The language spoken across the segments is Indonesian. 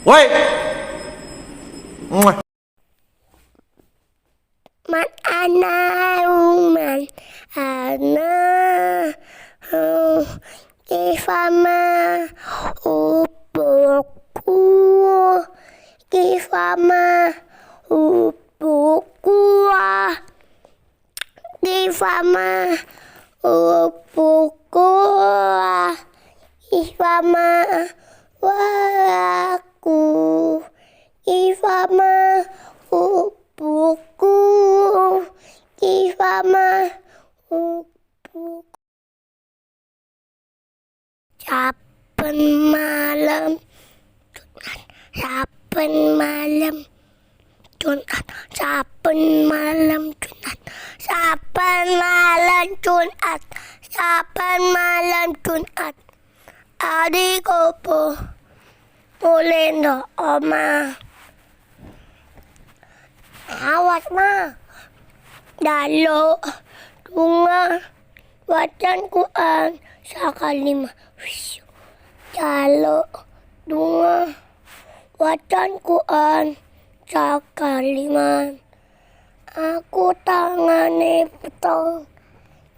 Woi. Mwah. Man ana man ana kifama ubuku kifama ubuku kifama ubuku kifama waku kifama ubuku kifama ubuku. Saben malam Jumat, saben malam Jumat, saben malam Jumat, saben malam Jumat. Adikku mulai no oma. Awas ma, dalo dunga wajan Quran sakalima. Dalo dunga wajan Quran sakalima. Aku tangane petong.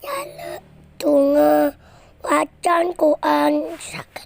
Dalo dunga wajan Quran sakalima.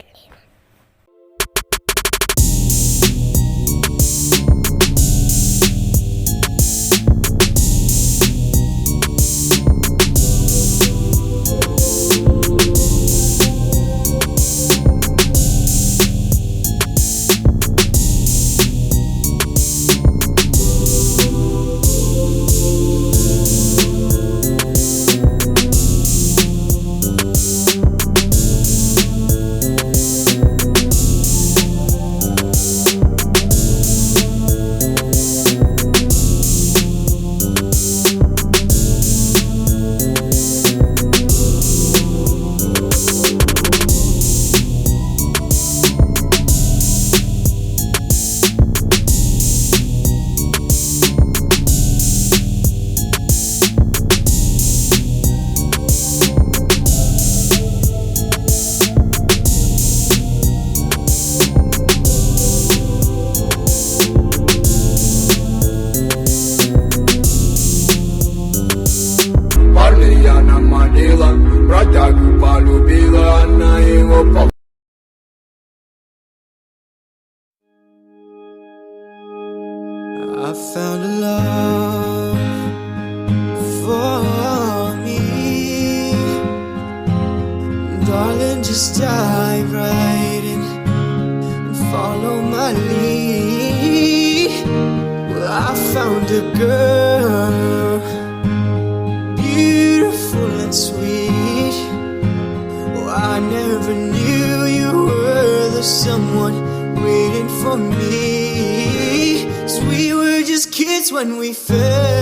I found a love for me. Darling, just dive right in and follow my lead. Well, I found a girl, beautiful and sweet. Oh, I never knew you were the someone waiting for me. 'Cause we were just kids when we fell.